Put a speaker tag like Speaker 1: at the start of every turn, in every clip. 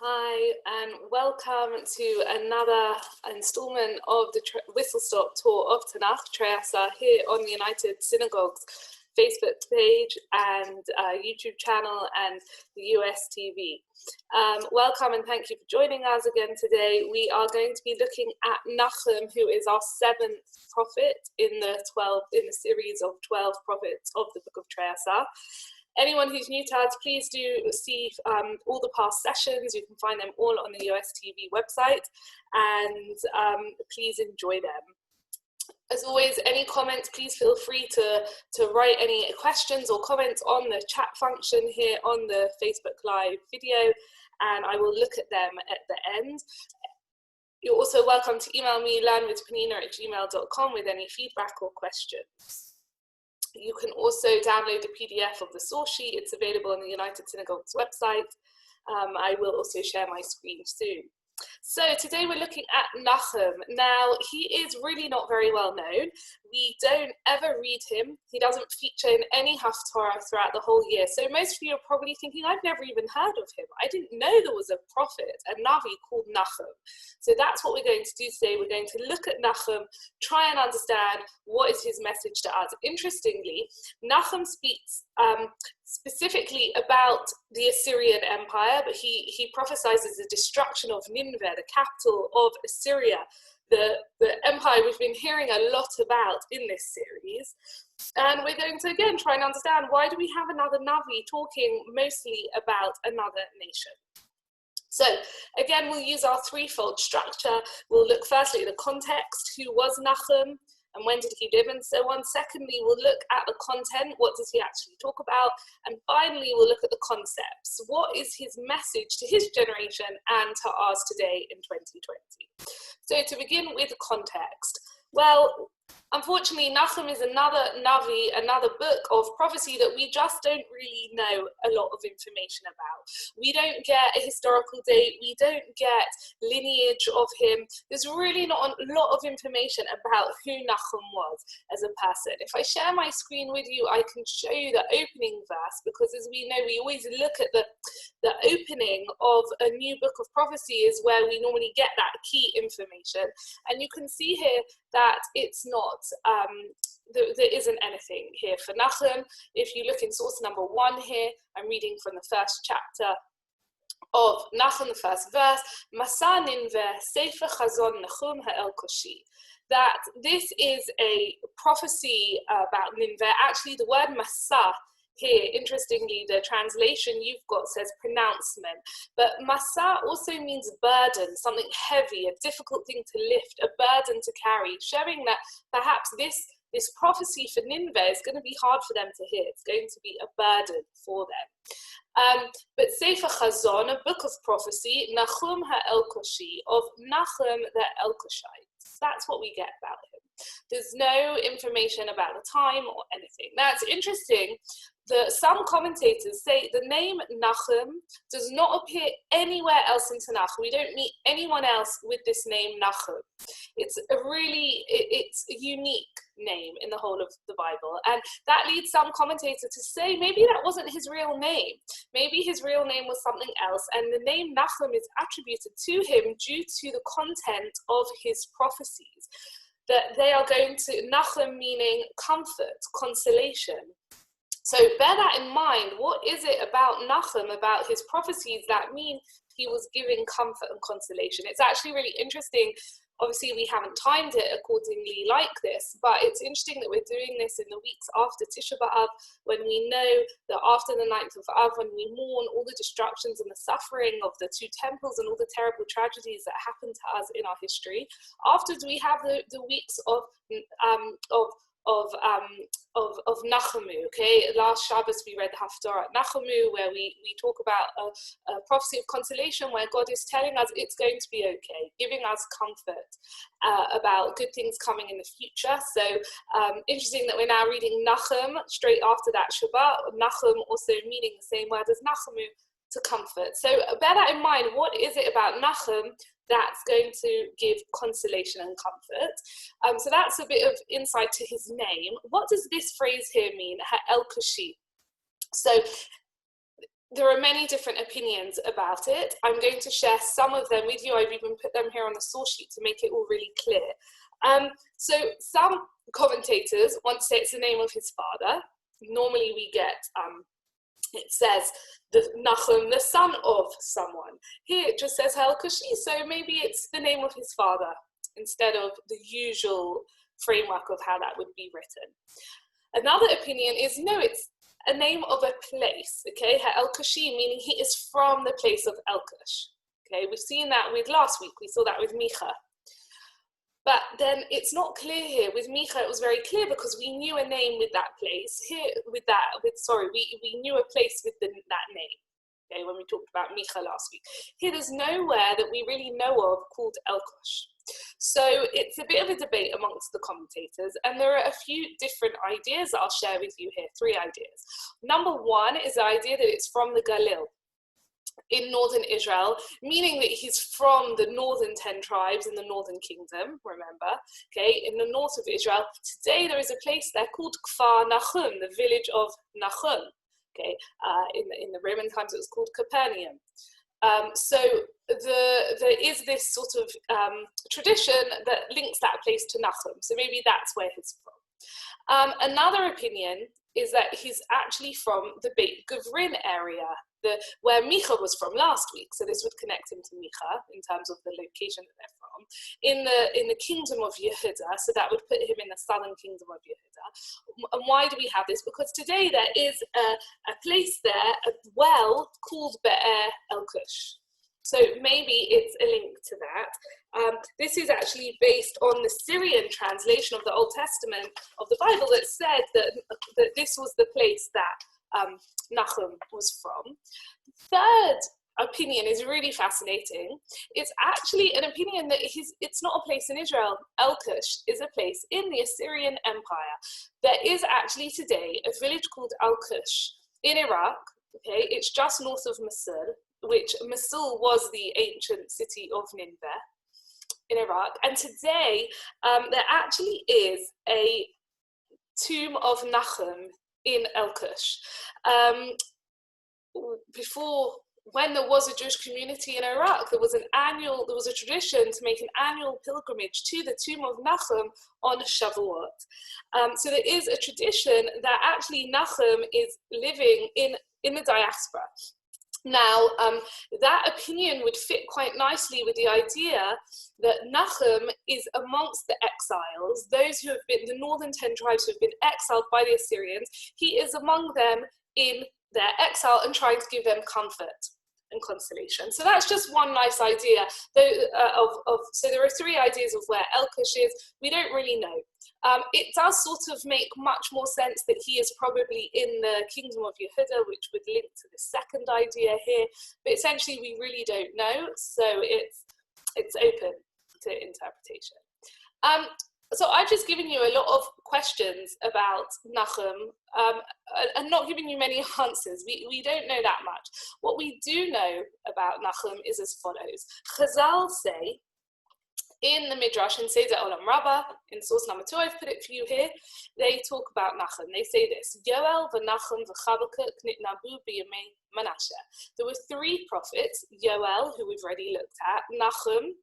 Speaker 1: Hi, and welcome to another installment of the Whistle Stop tour of Tanach, Trei Asar, here on the United Synagogues Facebook page and YouTube channel and the US TV. Welcome and thank you for joining us again today. We are going to be looking at Nachum, who is our seventh prophet in the series of 12 prophets of the book of Trei Asar. Anyone who's new to us, please do see all the past sessions. You can find them all on the US TV website, and please enjoy them. As always, any comments, please feel free to write any questions or comments on the chat function here on the Facebook Live video, and I will look at them at the end. You're also welcome to email me, learnwithpnina@gmail.com, with any feedback or questions. You can also download the PDF of the source sheet. It's available on the United Synagogues website. I will also share my screen soon. So today we're looking at Nachum. Now, he is really not very well known. We don't ever read him. He doesn't feature in any Haftarah throughout the whole year. So most of you are probably thinking, I've never even heard of him. I didn't know there was a prophet, a Navi called Nachum. So that's what we're going to do today. We're going to look at Nachum, try and understand what is his message to us. Interestingly, Nachum speaks specifically about the Assyrian Empire, but he prophesies the destruction of Nineveh, the capital of Assyria, the empire we've been hearing a lot about in this series. And we're going to again try and understand, why do we have another Navi talking mostly about another nation? So again, we'll use our threefold structure. We'll look firstly at the context: who was Nachum and when did he live, and so on. Secondly, we'll look at the content: what does he actually talk about? And finally, we'll look at the concepts: what is his message to his generation and to ours today in 2020? So to begin with context, well, unfortunately, Nachum is another Navi, another book of prophecy that we just don't really know a lot of information about. We don't get a historical date, we don't get lineage of him. There's really not a lot of information about who Nachum was as a person. If I share my screen with you, I can show you the opening verse, because as we know, we always look at the opening of a new book of prophecy is where we normally get that key information. And you can see here that it's not, there isn't anything here for Nachum. If you look in source number 1 here, I'm reading from the first chapter of Nachum, the first verse: Masa Nineveh Sefer Chazon Nachum Ha'el Koshi. That this is a prophecy about Nineveh. Actually, the word Masa here, interestingly, the translation you've got says pronouncement, but Masa also means burden, something heavy, a difficult thing to lift, a burden to carry, showing that perhaps this prophecy for Nineveh is going to be hard for them to hear. It's going to be a burden for them. But Sefer Chazon, a book of prophecy, Nachum Ha'el Koshi, of Nachum the Elkoshite. That's what we get about him. There's no information about the time or anything. Now, it's interesting that some commentators say the name Nachum does not appear anywhere else in Tanach. We don't meet anyone else with this name Nachum. It's a unique name in the whole of the Bible. And that leads some commentators to say maybe that wasn't his real name. Maybe his real name was something else, and the name Nachum is attributed to him due to the content of his prophecies. That they are going to, Nachum meaning comfort, consolation. So bear that in mind. What is it about Nachum, about his prophecies, that mean he was giving comfort and consolation? It's actually really interesting. Obviously, we haven't timed it accordingly like this, but it's interesting that we're doing this in the weeks after Tisha B'Av, when we know that after the 9th of Av, when we mourn all the destructions and the suffering of the 2 temples and all the terrible tragedies that happened to us in our history. Afterwards, we have the weeks of Nachamu. Okay, last Shabbos we read the Haftarah at Nachamu, where we talk about a prophecy of consolation, where God is telling us it's going to be okay, giving us comfort about good things coming in the future. So interesting that we're now reading Nachum straight after that Shabbat. Nachum also meaning the same word as Nachamu, to comfort. So bear that in mind. What is it about Nachum that's going to give consolation and comfort? So that's a bit of insight to his name. What does this phrase here mean, Ha'el Koshi? So there are many different opinions about it. I'm going to share some of them with you. I've even put them here on the source sheet to make it all really clear. So some commentators want to say it's the name of his father. Normally we get, it says the Nachum, the son of someone. Here it just says Helkashi, so maybe it's the name of his father instead of the usual framework of how that would be written. Another opinion is, no, it's a name of a place, okay? Elkashi, meaning he is from the place of Elkash. Okay, we've seen that with last week, we saw that with Micha. But then it's not clear here. With Micha, it was very clear because we knew a name with that place. Here, we knew a place with that name, okay, when we talked about Micha last week. Here, there's nowhere that we really know of called Elkosh. So it's a bit of a debate amongst the commentators, and there are a few different ideas that I'll share with you here, 3 ideas. Number one is the idea that it's from the Galil in northern Israel, meaning that he's from the northern 10 tribes in the northern kingdom, remember, okay, in the north of Israel. Today there is a place there called Kfar Nachum, the village of Nachum, okay, in the Roman times it was called Capernaum. So there is this sort of tradition that links that place to Nachum, so maybe that's where he's from. Another opinion is that he's actually from the Beit Guvrin area, where Micha was from last week. So this would connect him to Micha in terms of the location that they're from. In the kingdom of Yahudah, so that would put him in the southern kingdom of Yahudah. And why do we have this? Because today there is a place there, a well called Be'er El-Kush. So maybe it's a link to that. This is actually based on the Syrian translation of the Old Testament of the Bible that said that this was the place that Nachum was from. The third opinion is really fascinating. It's actually an opinion that it's not a place in Israel. El-Kush is a place in the Assyrian Empire. There is actually today a village called El-Kush in Iraq. Okay, it's just north of Mosul, which Mosul was the ancient city of Nineveh in Iraq. And today there actually is a tomb of Nachum in El-Kush. When there was a Jewish community in Iraq, there was a tradition to make an annual pilgrimage to the tomb of Nachum on Shavuot. So there is a tradition that actually Nachum is living in the diaspora. Now, that opinion would fit quite nicely with the idea that Nachum is amongst the exiles, those who have been, the northern 10 tribes who have been exiled by the Assyrians. He is among them in their exile and trying to give them comfort and consolation. So that's just one nice idea. So there are 3 ideas of where El-Kush is. We don't really know. It does sort of make much more sense that he is probably in the kingdom of Yahudah, which would link to the second idea here. But essentially, we really don't know. So it's open to interpretation. So I've just given you a lot of questions about Nachum and not giving you many answers. We don't know that much. What we do know about Nachum is as follows. Chazal say, in the Midrash, in Seder Olam Rabbah, in source number 2, I've put it for you here, they talk about Nachum. They say this, Yoel v'Nachum v'Chabakuk nitnabu b'yamei Manasseh. There were 3 prophets, Yoel, who we've already looked at, Nachum,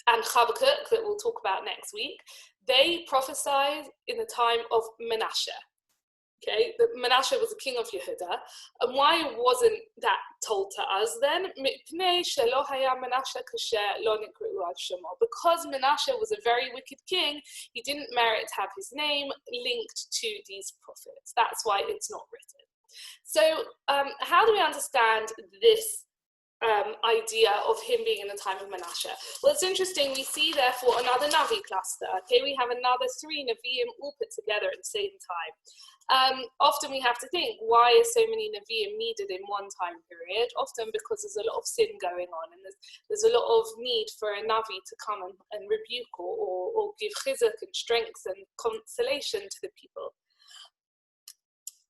Speaker 1: and Chabakuk, that we'll talk about next week. They prophesied in the time of Manasseh. Okay, Manasseh was the king of Yahudah. And why wasn't that told to us then? Because Manasseh was a very wicked king, he didn't merit to have his name linked to these prophets. That's why it's not written. So how do we understand this idea of him being in the time of Manasseh? Well, it's interesting. We see, therefore, another Navi cluster. Okay, we have another 3 Nevi'im all put together at the same time. Often we have to think, why are so many Nevi'im needed in one time period? Often because there's a lot of sin going on, and there's a lot of need for a Navi to come and rebuke or give chizuk and strength and consolation to the people.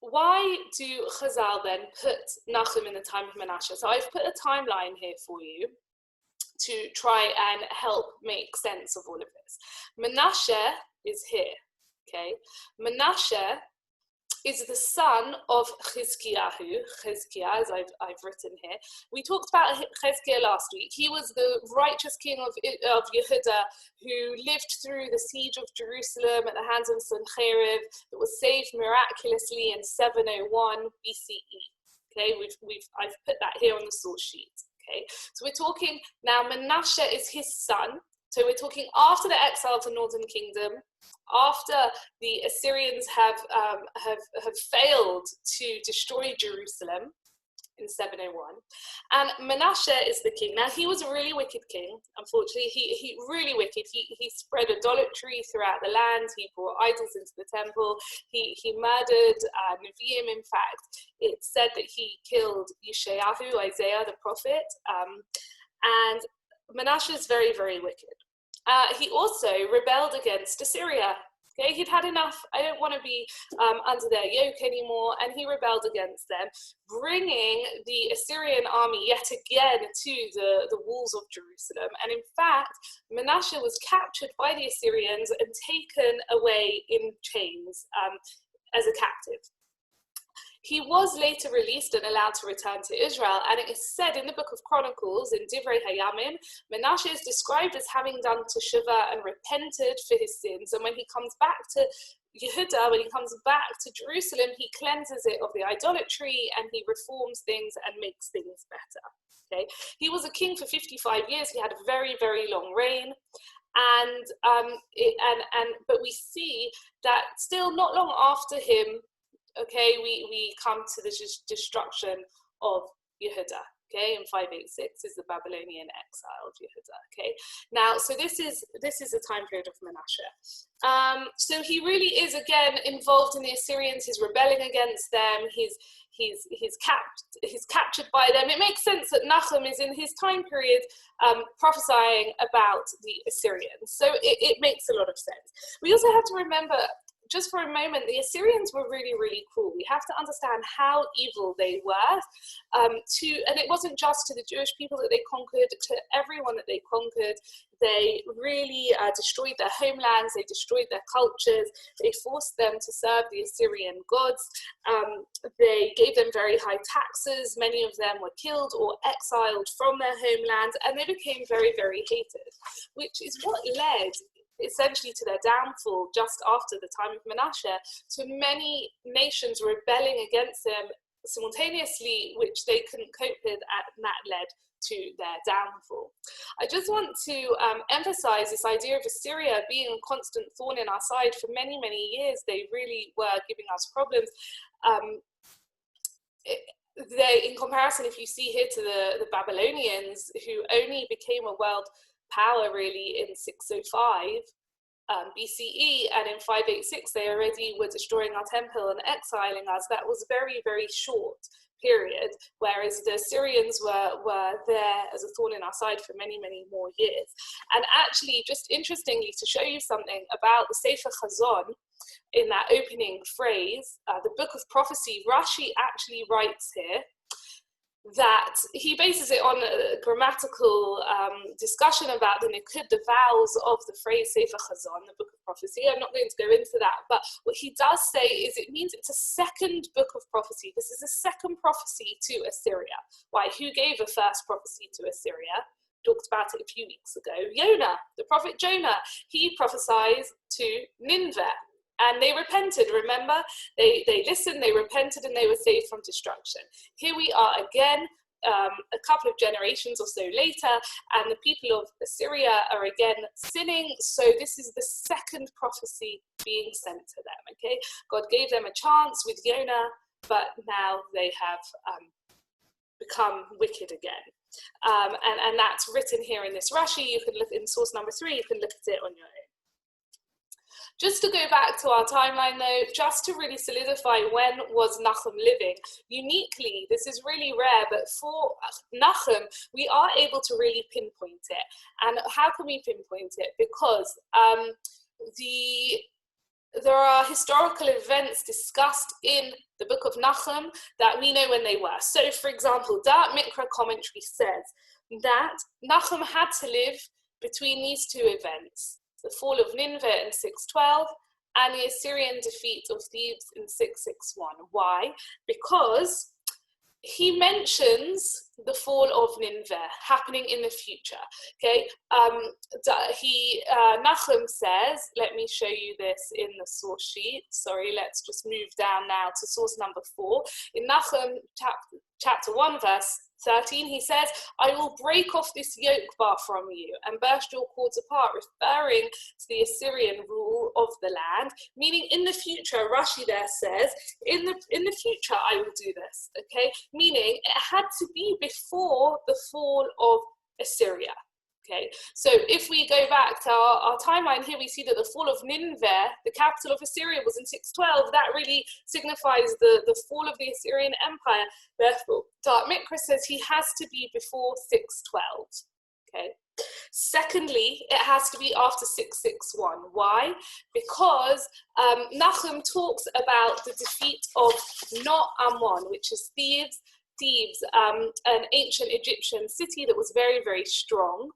Speaker 1: Why do Chazal then put Nachum in the time of Manasseh? So I've put a timeline here for you to try and help make sense of all of this. Manasseh is here, okay? Manasseh is the son of Chizkiah, as I've written here. We talked about Chizkiah last week. He was the righteous king of Yahudah who lived through the siege of Jerusalem at the hands of Sennacherib, that was saved miraculously in 701 BCE. Okay, I've put that here on the source sheet. Okay, so we're talking now. Manasseh is his son. So we're talking after the exile of the northern kingdom, after the Assyrians have failed to destroy Jerusalem in 701, and Manasseh is the king. Now he was a really wicked king. Unfortunately, he really wicked. He spread idolatry throughout the land. He brought idols into the temple. He murdered Nevi'im. In fact, it said that he killed Yeshayahu, Isaiah the prophet, and Manasseh is very, very wicked. He also rebelled against Assyria. Okay, he'd had enough. I don't want to be under their yoke anymore, and he rebelled against them, bringing the Assyrian army yet again to the walls of Jerusalem. And in fact, Manasseh was captured by the Assyrians and taken away in chains as a captive. He was later released and allowed to return to Israel, and it is said in the book of Chronicles, in Divrei Hayamim, Manasseh is described as having done teshuvah and repented for his sins, and when he comes back to Yahudah, when he comes back to Jerusalem, he cleanses it of the idolatry and he reforms things and makes things better. Okay, he was a king for 55 years. He had a very, very long reign. But we see that still not long after him, okay, we come to the destruction of Yahudah. Okay, in 586 is the Babylonian exile of Yahudah. Okay, now so this is a time period of Manasseh. So he really is again involved in the Assyrians. He's rebelling against them. He's captured by them. It makes sense that Nachum is in his time period prophesying about the Assyrians. So it makes a lot of sense. We also have to remember, just for a moment, the Assyrians were really, really cruel. We have to understand how evil they were. And it wasn't just to the Jewish people that they conquered, to everyone that they conquered. They really destroyed their homelands, they destroyed their cultures, they forced them to serve the Assyrian gods. They gave them very high taxes. Many of them were killed or exiled from their homelands, and they became very, very hated, which is what led essentially to their downfall just after the time of Manasseh, to many nations rebelling against them simultaneously, which they couldn't cope with, and that led to their downfall. I just want to emphasize this idea of Assyria being a constant thorn in our side. For many, many years, they really were giving us problems. In comparison, if you see here to the Babylonians, who only became a world power really in 605 BCE, and in 586 they already were destroying our temple and exiling us. That was a very, very short period, whereas the Assyrians were there as a thorn in our side for many, many more years. And actually, just interestingly, to show you something about the Sefer Chazon, in that opening phrase, the book of prophecy, Rashi actually writes here that he bases it on a grammatical discussion about the nikud, the vowels of the phrase Sefer Chazon, the book of prophecy. I'm not going to go into that, but what he does say is it means it's a second book of prophecy. This is a second prophecy to Assyria. Why? Who gave a first prophecy to Assyria? Talked about it a few weeks ago. Jonah, the prophet Jonah. He prophesies to Nineveh. And they repented, remember? They listened, they repented, and they were saved from destruction. Here we are again, a couple of generations or so later, and the people of Assyria are again sinning. So this is the second prophecy being sent to them, okay? God gave them a chance with Jonah, but now they have become wicked again. And that's written here in this Rashi. You can look in source number 3, you can look at it on your own. Just to go back to our timeline though, just to really solidify when was Nachum living, uniquely, this is really rare, but for Nachum, we are able to really pinpoint it. And how can we pinpoint it? Because there are historical events discussed in the book of Nachum that we know when they were. So for example, Da'at Mikra commentary says that Nachum had to live between these two events, the fall of Nineveh in 612 and the Assyrian defeat of Thebes in 661. Why? Because he mentions the fall of Nineveh happening in the future. Okay, Nachum says, let me show you this in the source sheet. Sorry, let's just move down now to source number 4. In Nachum chapter 1, verse 13, he says, I will break off this yoke bar from you and burst your cords apart, referring to the Assyrian rule of the land, meaning in the future. Rashi there says, in the future I will do this, okay? Meaning it had to be before the fall of Assyria. Okay, so if we go back to our timeline here, we see that the fall of Nineveh, the capital of Assyria, was in 612. That really signifies the fall of the Assyrian Empire. Therefore, Dart Mikra says he has to be before 612. Okay. Secondly, it has to be after 661. Why? Because Nachum talks about the defeat of not Ammon, which is Thebes, an ancient Egyptian city that was very, very strong.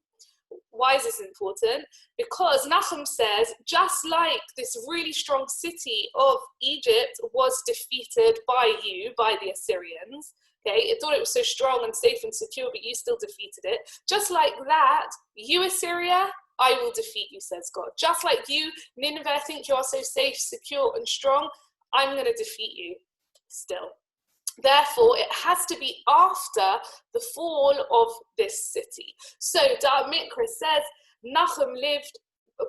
Speaker 1: Why is this important? Because Nachum says, just like this really strong city of Egypt was defeated by the Assyrians, okay, it thought it was so strong and safe and secure, but you still defeated it. Just like that, you Assyria, I will defeat you, says God. Just like you, Nineveh, think you are so safe, secure, and strong, I'm going to defeat you still. Therefore, it has to be after the fall of this city. So, Da'at Mikra says, Nachum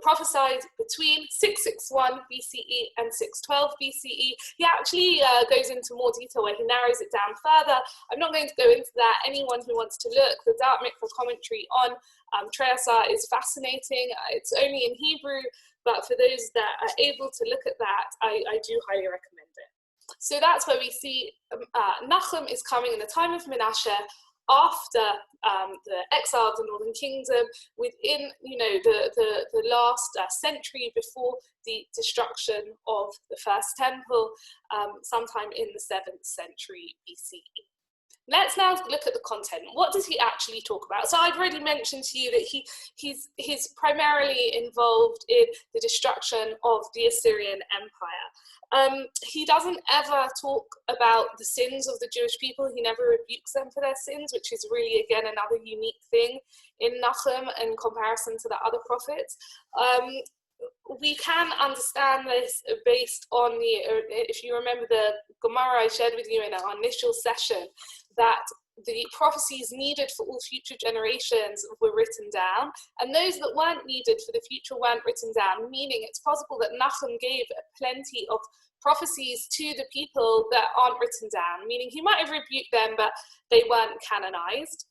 Speaker 1: prophesied between 661 BCE and 612 BCE. He actually goes into more detail where he narrows it down further. I'm not going to go into that. Anyone who wants to look, the Da'at Mikra commentary on Trei Asar is fascinating. It's only in Hebrew, but for those that are able to look at that, I do highly recommend it. So that's where we see Nachum is coming in the time of Menashe, after the exile of the Northern Kingdom, within the last century before the destruction of the first temple, sometime in the 7th century BCE. Let's now look at the content. What does he actually talk about? So I've already mentioned to you that he's primarily involved in the destruction of the Assyrian Empire. He doesn't ever talk about the sins of the Jewish people. He never rebukes them for their sins, which is really, again, another unique thing in Nachum in comparison to the other prophets. We can understand this based on if you remember the Gemara I shared with you in our initial session, that the prophecies needed for all future generations were written down, and those that weren't needed for the future weren't written down, meaning it's possible that Nachum gave plenty of prophecies to the people that aren't written down, meaning he might have rebuked them, but they weren't canonized.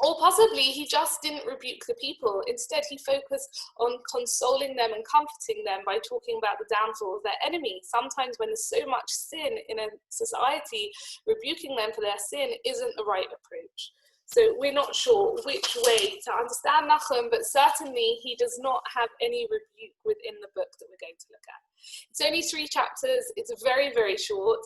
Speaker 1: Or possibly he just didn't rebuke the people. Instead, he focused on consoling them and comforting them by talking about the downfall of their enemy. Sometimes when there's so much sin in a society, rebuking them for their sin isn't the right approach. So we're not sure which way to understand Nachum, but certainly he does not have any rebuke within the book that we're going to look at. It's only 3 chapters. It's very, very short.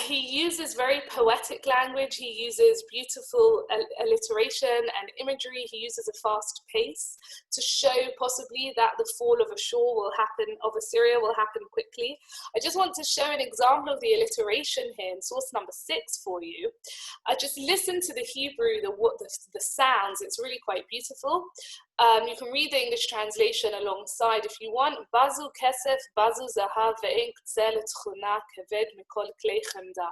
Speaker 1: He uses very poetic language. He uses beautiful alliteration and imagery. He uses a fast pace to show possibly that the fall of Assyria will happen quickly. I just want to show an example of the alliteration here in source number 6 for you. Just listen to the Hebrew, the sounds. It's really quite beautiful. You can read the English translation alongside if you want. Bazu kesef, bazu zahav, ve'en k'tzel etchuna keved mikol klei chemda.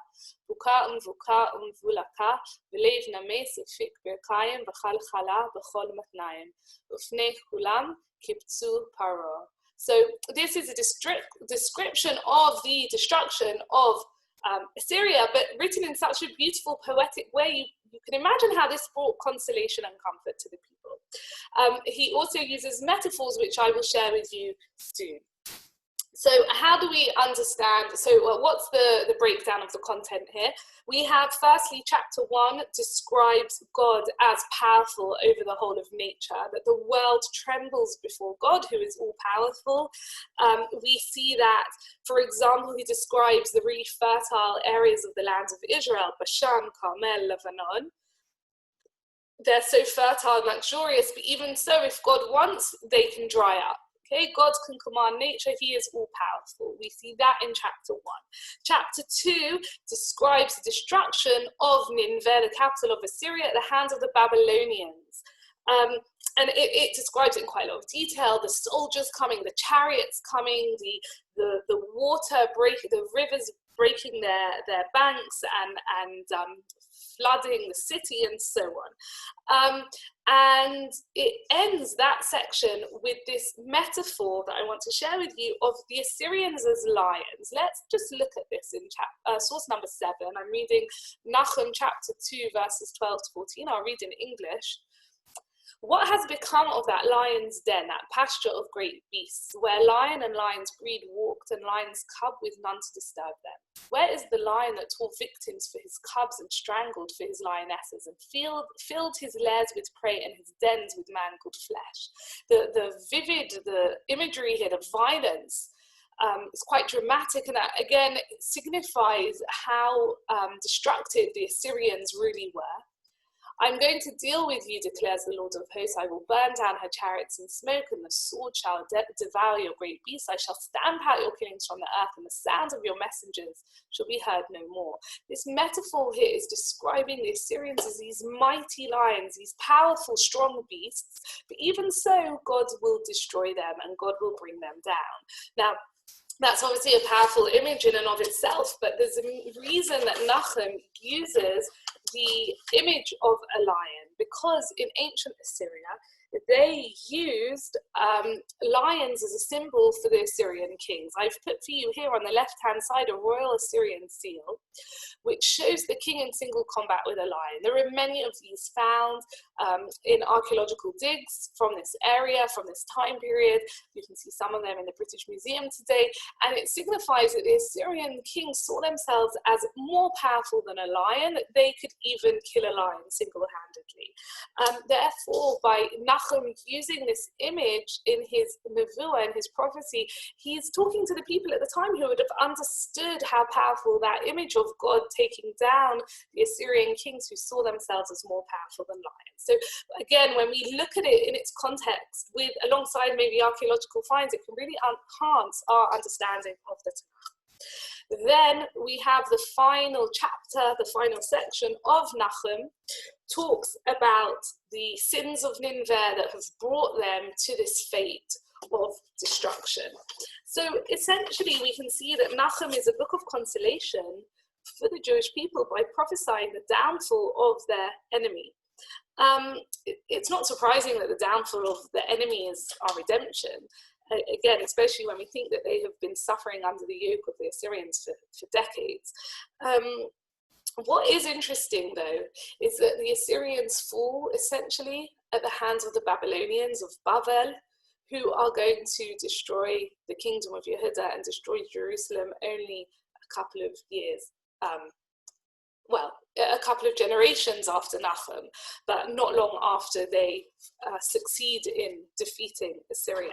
Speaker 1: Vuka v'vulaka, v'leiv names ufik berkayim v'chalchala b'chol matnayim. Ufnei kulam kiptzu paro. So this is a description of the destruction of Assyria, but written in such a beautiful, poetic way. You can imagine how this brought consolation and comfort to the people. He also uses metaphors, which I will share with you soon. So how do we understand? So what's the breakdown of the content here? We have, firstly, chapter 1 describes God as powerful over the whole of nature, that the world trembles before God, who is all-powerful. We see that, for example, he describes the really fertile areas of the lands of Israel, Bashan, Carmel, Lebanon. They're so fertile and luxurious, but even so, if God wants, they can dry up. Okay, God can command nature. He is all-powerful. We see that in chapter 1. Chapter 2 describes the destruction of Nineveh, the capital of Assyria, at the hands of the Babylonians. And it describes it in quite a lot of detail. The soldiers coming, the chariots coming, the water breaking, the rivers breaking their banks and flooding the city and so on. And it ends that section with this metaphor that I want to share with you of the Assyrians as lions. Let's just look at this in source number 7. I'm reading Nachum chapter 2 verses 12 to 14. I'll read in English. What has become of that lion's den, that pasture of great beasts, where lion and lion's breed walked and lion's cub with none to disturb them? Where is the lion that tore victims for his cubs and strangled for his lionesses and filled his lairs with prey and his dens with mangled flesh? The imagery here, the violence, is quite dramatic, and that again signifies how destructive the Assyrians really were. I'm going to deal with you, declares the Lord of hosts. I will burn down her chariots in smoke, and the sword shall devour your great beasts. I shall stamp out your killings from the earth, and the sound of your messengers shall be heard no more. This metaphor here is describing the Assyrians as these mighty lions, these powerful, strong beasts, but even so, God will destroy them, and God will bring them down. Now, that's obviously a powerful image in and of itself, but there's a reason that Nachum uses the image of a lion, because in ancient Assyria, they used lions as a symbol for the Assyrian kings. I've put for you here on the left-hand side a royal Assyrian seal, which shows the king in single combat with a lion. There are many of these found in archaeological digs from this area, from this time period. You can see some of them in the British Museum today, and it signifies that the Assyrian kings saw themselves as more powerful than a lion, that they could even kill a lion single-handedly. Therefore, by Nachum using this image in his nevuah, in his prophecy, he's talking to the people at the time who would have understood how powerful that image of God taking down the Assyrian kings who saw themselves as more powerful than lions. So again, when we look at it in its context, with alongside maybe archaeological finds, it can really enhance our understanding of the Tanach. Then we have the final chapter, the final section of Nachum, talks about the sins of Nineveh that have brought them to this fate of destruction. So essentially we can see that Nachum is a book of consolation for the Jewish people by prophesying the downfall of their enemy. It's not surprising that the downfall of the enemy is our redemption. Again, especially when we think that they have been suffering under the yoke of the Assyrians for decades. What is interesting, though, is that the Assyrians fall essentially at the hands of the Babylonians of Babel, who are going to destroy the kingdom of Yahudah and destroy Jerusalem only a couple of years, a couple of generations after Nachum, but not long after they succeed in defeating Assyria.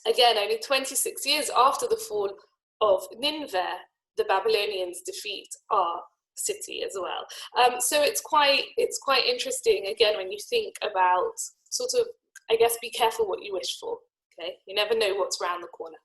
Speaker 1: Again, only 26 years after the fall of Nineveh, the Babylonians defeat our city as well. So it's quite interesting, again, when you think about sort of, I guess, be careful what you wish for. Okay, you never know what's around the corner.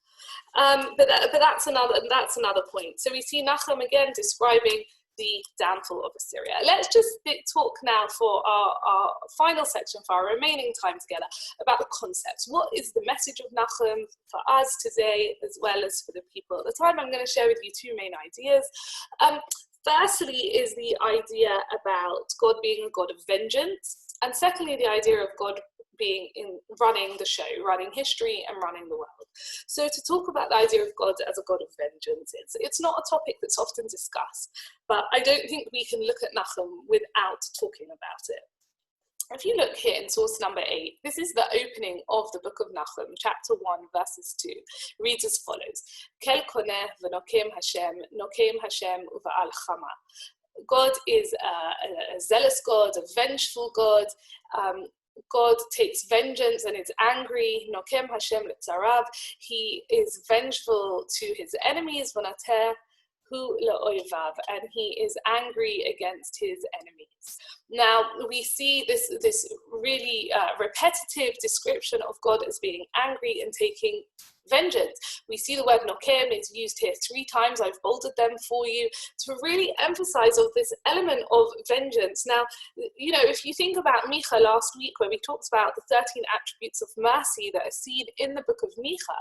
Speaker 1: But that's another point. So we see Nachum again describing the downfall of Assyria. Let's just talk now for our final section, for our remaining time together, about the concepts. What is the message of Nachum for us today, as well as for the people at the time? I'm going to share with you two main ideas. Firstly is the idea about God being a God of vengeance, and secondly, the idea of God being running the show, running history and running the world. So to talk about the idea of God as a God of vengeance, it's not a topic that's often discussed, but I don't think we can look at Nachum without talking about it. If you look here in source number 8, this is the opening of the book of Nachum, chapter 1, verses 2. It reads as follows: Kel koneh v'nokem Hashem, nokem Hashem uva'al chama. God is a zealous God, a vengeful God. God takes vengeance and is angry. Nokem Hashem litzarav. He is vengeful to his enemies. V'nater hu la'oivav, and he is angry against his enemies. Now, we see this really repetitive description of God as being angry and taking vengeance. We see the word nokem is used here 3 times. I've bolded them for you to really emphasize of this element of vengeance. Now, if you think about Micha last week, where we talked about the 13 attributes of mercy that are seen in the book of Micha,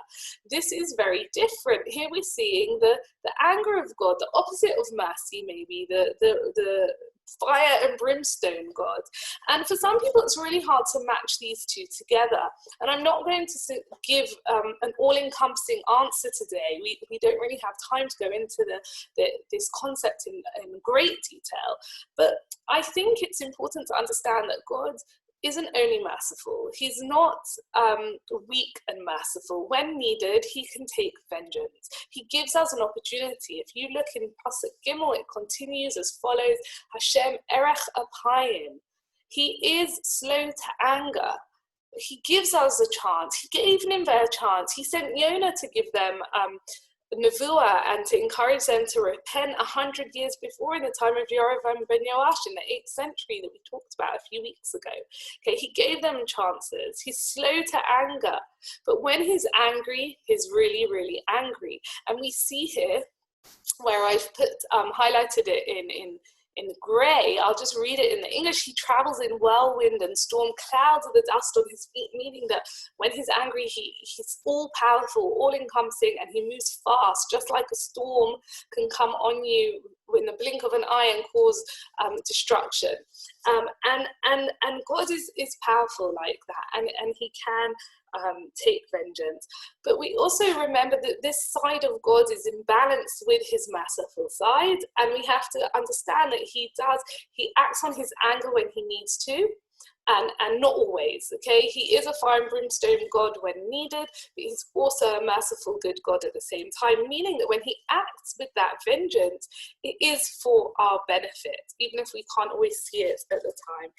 Speaker 1: this is very different. Here we're seeing the anger of God, the opposite of mercy, maybe the fire and brimstone God. And for some people, it's really hard to match these two together. And I'm not going to give an all-encompassing answer today. We don't really have time to go into this concept in great detail. But I think it's important to understand that God isn't only merciful. He's not weak and merciful. When needed, he can take vengeance. He gives us an opportunity. If you look in Pasuk Gimel, it continues as follows: Hashem erech apayim. He is slow to anger. He gives us a chance. He gave Nineveh a chance. He sent Yonah to give them Nevuah and to encourage them to repent 100 years before, in the time of Yerovam ben Yoash in the 8th century that we talked about a few weeks ago. Okay, he gave them chances. He's slow to anger, but when he's angry, he's really, really angry. And we see here where I've put highlighted it in grey. I'll just read it in the English. He travels in whirlwind and storm, clouds of the dust on his feet, meaning that when he's angry, he's all powerful, all encompassing, and he moves fast, just like a storm can come on you in the blink of an eye and cause destruction. And God is powerful like that, and he can take vengeance. But we also remember that this side of God is in balance with his merciful side, and we have to understand that he acts on his anger when he needs to, and not always. Okay, he is a fire and brimstone God when needed, but he's also a merciful good God at the same time, meaning that when he acts with that vengeance, it is for our benefit, even if we can't always see it at the time.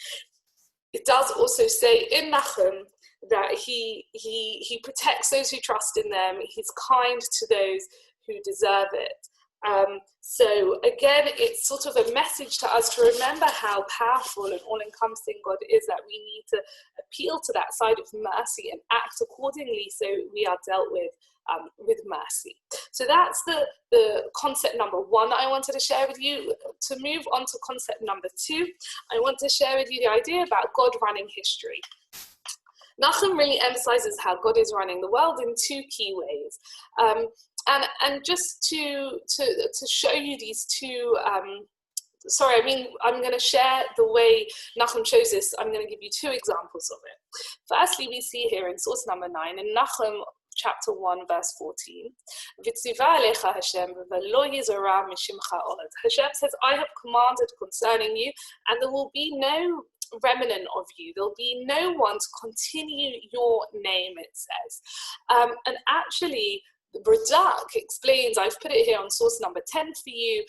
Speaker 1: It does also say in Nachum that he protects those who trust in them. He's kind to those who deserve it. So again, it's sort of a message to us to remember how powerful and all-encompassing God is, that we need to appeal to that side of mercy and act accordingly so we are dealt with mercy. So that's the concept number 1 that I wanted to share with you. To move on to concept number 2, I want to share with you the idea about God running history. Nachum really emphasizes how God is running the world in 2 key ways. And just to show you these 2, I'm going to share the way Nachum shows this. I'm going to give you 2 examples of it. Firstly, we see here in source number 9, in Nachum chapter 1, verse 14, Hashem says, I have commanded concerning you, and there will be no remnant of you. There'll be no one to continue your name, it says. And actually, Radak explains, I've put it here on source number 10 for you.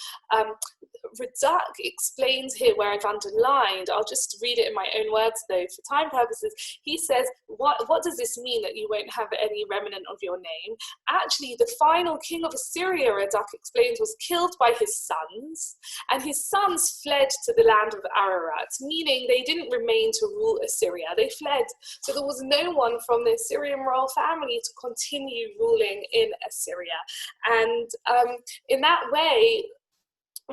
Speaker 1: Radak explains here where I've underlined, I'll just read it in my own words though for time purposes. He says, what does this mean that you won't have any remnant of your name? Actually, the final king of Assyria, Radak explains, was killed by his sons, and his sons fled to the land of Ararat, meaning they didn't remain to rule Assyria. They fled. So there was no one from the Assyrian royal family to continue ruling in Assyria. And in that way,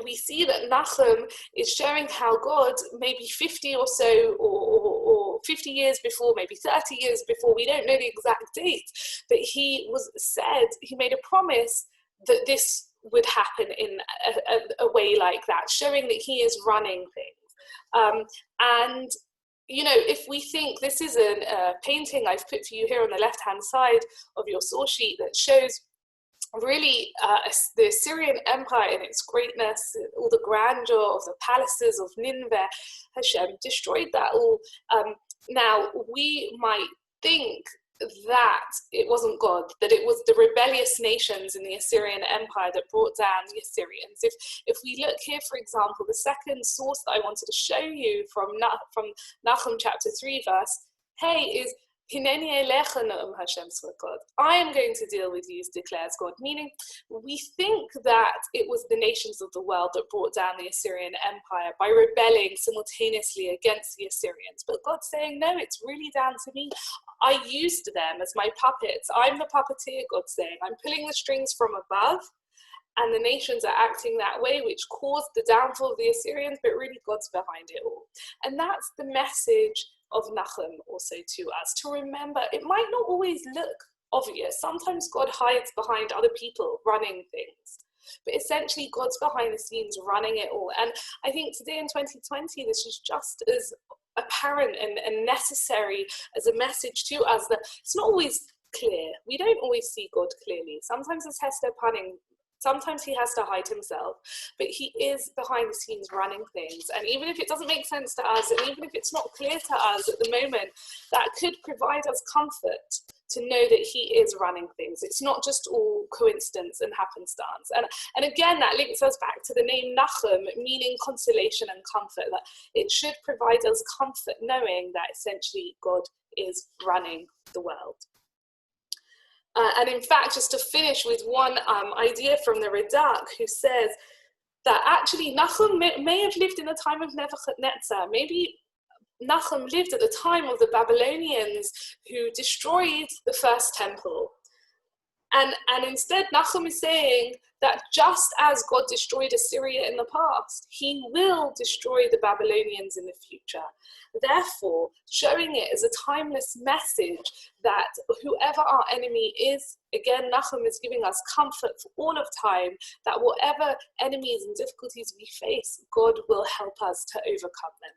Speaker 1: we see that Nachum is showing how God, maybe 50 or so, or 50 years before, maybe 30 years before, we don't know the exact date, but he made a promise that this would happen in a way like that, showing that he is running things. And if we think, this is a painting I've put for you here on the left-hand side of your source sheet that shows really the Assyrian Empire in its greatness, all the grandeur of the palaces of Nineveh. Hashem destroyed that all. Now, we might think that it wasn't God, that it was the rebellious nations in the Assyrian Empire that brought down the Assyrians. If we look here, for example, the second source that I wanted to show you from Nahum chapter 3 verse, is Hineni elecha na'um Hashem God. I am going to deal with you, declares God. Meaning, we think that it was the nations of the world that brought down the Assyrian Empire by rebelling simultaneously against the Assyrians. But God's saying, no, it's really down to me. I used them as my puppets. I'm the puppeteer, God's saying. I'm pulling the strings from above, and the nations are acting that way, which caused the downfall of the Assyrians, but really God's behind it all. And that's the message of Nachum also to us, to remember it might not always look obvious. Sometimes God hides behind other people running things, but essentially God's behind the scenes running it all. And I think today in 2020, this is just as apparent and necessary as a message to us, that it's not always clear. We don't always see God clearly. Sometimes it's Hester punning. Sometimes he has to hide himself, but he is behind the scenes running things. And even if it doesn't make sense to us, and even if it's not clear to us at the moment, that could provide us comfort to know that he is running things. It's not just all coincidence and happenstance. And again, that links us back to the name Nachum, meaning consolation and comfort, that it should provide us comfort knowing that essentially God is running the world. And in fact, just to finish with one idea from the Radak, who says that actually Nachum may have lived in the time of Nebuchadnezzar. Maybe Nachum lived at the time of the Babylonians who destroyed the first temple. And instead, Nachum is saying that just as God destroyed Assyria in the past, he will destroy the Babylonians in the future. Therefore, showing it as a timeless message that whoever our enemy is, again, Nachum is giving us comfort for all of time, that whatever enemies and difficulties we face, God will help us to overcome them.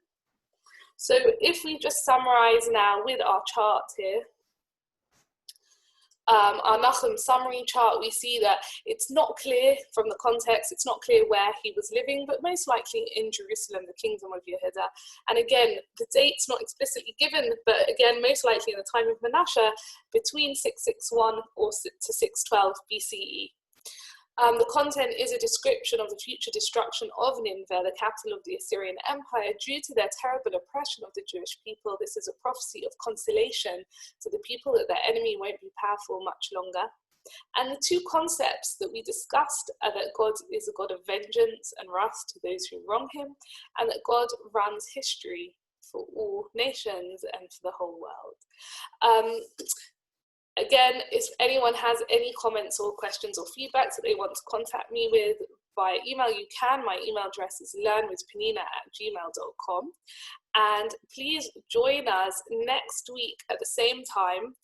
Speaker 1: So if we just summarize now with our chart here, our Nachum summary chart, we see that it's not clear from the context, it's not clear where he was living, but most likely in Jerusalem, the kingdom of Yahudah. And again, the date's not explicitly given, but again, most likely in the time of Manasseh, between 661 or to 612 BCE. The content is a description of the future destruction of Nineveh, the capital of the Assyrian Empire, due to their terrible oppression of the Jewish people. This is a prophecy of consolation to the people that their enemy won't be powerful much longer. And the two concepts that we discussed are that God is a God of vengeance and wrath to those who wrong him, and that God runs history for all nations and for the whole world. Again, if anyone has any comments or questions or feedback that they want to contact me with via email, you can. My email address is learnwithpnina@gmail.com. And please join us next week at the same time,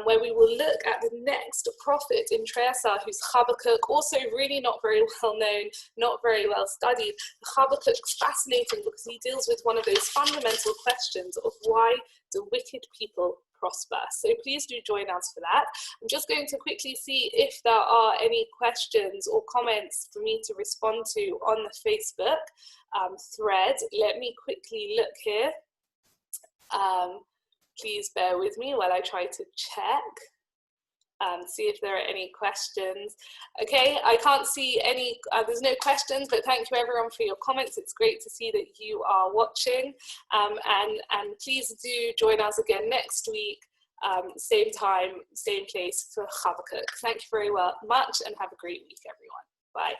Speaker 1: where we will look at the next prophet in Trei Asar, who's Habakkuk, also really not very well known, not very well studied. Habakkuk's fascinating because he deals with one of those fundamental questions of why do wicked people prosper. So please do join us for that. I'm just going to quickly see if there are any questions or comments for me to respond to on the Facebook thread. Let me quickly look here. Please bear with me while I try to check. See if there are any questions. Okay, I can't see any, there's no questions, but thank you everyone for your comments. It's great to see that you are watching, and please do join us again next week, same time, same place for Habakkuk. Thank you very much and have a great week, everyone. Bye.